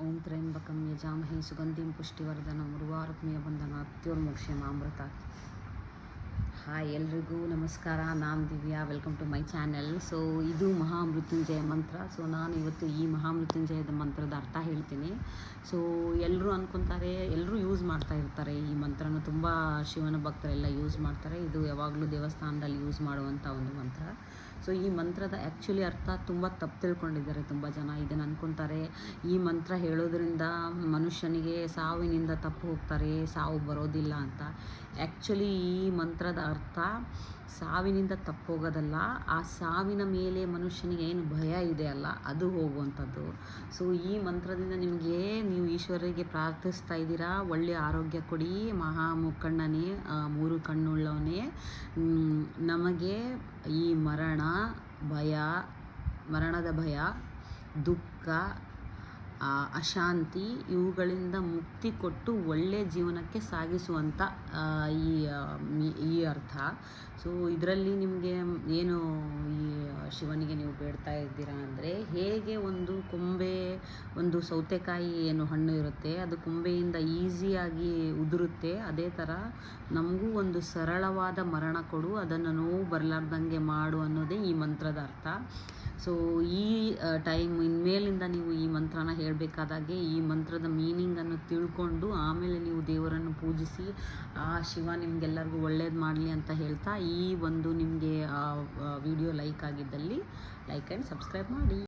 ಓಂ ತ್ರ್ಯಂಬಕಂ ಯಜಾಮಹೇ ಸುಗಂಧಿಂ ಪುಷ್ಟಿವರ್ಧನಂ ಉರ್ವಾರುಕ್ಮಿಯ ಬಂಧನ ಅತ್ಯೋರ್ಮೋಕ್ಷಮಾಮೃತ. ಹಾಯ್, ಎಲ್ರಿಗೂ ನಮಸ್ಕಾರ. ನಾನು Divya. Welcome to my channel. So ಇದು ಮಹಾಮೃತ್ಯುಂಜಯ ಮಂತ್ರ. ಸೊ ನಾನು ಇವತ್ತು ಈ ಮಹಾಮೃತ್ಯುಂಜಯದ ಮಂತ್ರದ ಅರ್ಥ ಹೇಳ್ತೀನಿ. ಸೊ ಎಲ್ಲರೂ ಅಂದ್ಕೊತಾರೆ, ಎಲ್ಲರೂ ಯೂಸ್ ಮಾಡ್ತಾ ಇರ್ತಾರೆ ಈ ಮಂತ್ರನ. ತುಂಬ ಶಿವನ ಭಕ್ತರೆಲ್ಲ ಯೂಸ್ ಮಾಡ್ತಾರೆ. ಇದು ಯಾವಾಗಲೂ ದೇವಸ್ಥಾನದಲ್ಲಿ ಯೂಸ್ ಮಾಡುವಂಥ ಒಂದು ಮಂತ್ರ. ಸೊ ಈ ಮಂತ್ರದ ಆ್ಯಕ್ಚುಲಿ ಅರ್ಥ ತುಂಬ ತಪ್ಪು ತಿಳ್ಕೊಂಡಿದ್ದಾರೆ ತುಂಬ ಜನ. ಇದನ್ನು ಅಂದ್ಕೊತಾರೆ ಈ ಮಂತ್ರ ಹೇಳೋದ್ರಿಂದ ಮನುಷ್ಯನಿಗೆ ಸಾವಿನಿಂದ ತಪ್ಪು ಹೋಗ್ತಾರೆ, ಸಾವು ಬರೋದಿಲ್ಲ ಅಂತ. ಆ್ಯಕ್ಚುಲಿ ಈ ಮಂತ್ರದ ಅರ್ಥ ಸಾವಿನಿಂದ ತಪ್ಪು ಹೋಗೋದಲ್ಲ, ಆ ಸಾವಿನ ಮೇಲೆ ಮನುಷ್ಯನಿಗೆ ಏನು ಭಯ ಇದೆ ಅಲ್ಲ, ಅದು ಹೋಗುವಂಥದ್ದು. ಸೊ ಈ ಮಂತ್ರದಿಂದ ನಿಮಗೆ, ನೀವು ಈಶ್ವರಿಗೆ ಪ್ರಾರ್ಥಿಸ್ತಾ ಇದ್ದೀರಾ, ಒಳ್ಳೆಯ ಆರೋಗ್ಯ ಕೊಡಿ ಮಹಾ ಮುಕ್ಕಣ್ಣನೇ, ಮೂರು ಕಣ್ಣುಳ್ಳವನೇ, ನಮಗೆ ಈ ಮರಣದ ಭಯ, ದುಃಖ, ಅಶಾಂತಿ ಇವುಗಳಿಂದ ಮುಕ್ತಿ ಕೊಟ್ಟು ಒಳ್ಳೆಯ ಜೀವನಕ್ಕೆ ಸಾಗಿಸುವಂಥ ಈ ಅರ್ಥ. ಸೊ ಇದರಲ್ಲಿ ನಿಮಗೆ ಏನು ಈ ಶಿವನಿಗೆ ನೀವು ಬೇಡ್ತಾ ಇದ್ದೀರಾ ಅಂದರೆ, ಹೇಗೆ ಒಂದು ಸೌತೆಕಾಯಿ ಏನು ಹಣ್ಣು ಇರುತ್ತೆ, ಅದು ಕೊಂಬೆಯಿಂದ ಈಸಿಯಾಗಿ ಉದುರುತ್ತೆ, ಅದೇ ಥರ ನಮಗೂ ಒಂದು ಸರಳವಾದ ಮರಣ ಕೊಡು, ಅದನ್ನು ನೋವು ಬರಲಾರ್ದಂಗೆ ಮಾಡು ಅನ್ನೋದೇ ಈ ಮಂತ್ರದ ಅರ್ಥ. ಸೊ ಈ ಇನ್ಮೇಲಿಂದ ನೀವು ಈ ಮಂತ್ರನ ಹೇಳಬೇಕಾದಾಗೆ ಈ ಮಂತ್ರದ ಮೀನಿಂಗನ್ನು ತಿಳ್ಕೊಂಡು ಆಮೇಲೆ ನೀವು ದೇವರನ್ನು ಪೂಜಿಸಿ, ಆ ಶಿವ ನಿಮಗೆಲ್ಲರಿಗೂ ಒಳ್ಳೇದು ಮಾಡಲಿ ಅಂತ ಹೇಳ್ತಾ, ಈ ಒಂದು ನಿಮಗೆ ವಿಡಿಯೋ ಲೈಕ್ ಆಗಿದ್ದಲ್ಲಿ ಲೈಕ್ ಆ್ಯಂಡ್ ಸಬ್ಸ್ಕ್ರೈಬ್ ಮಾಡಿ.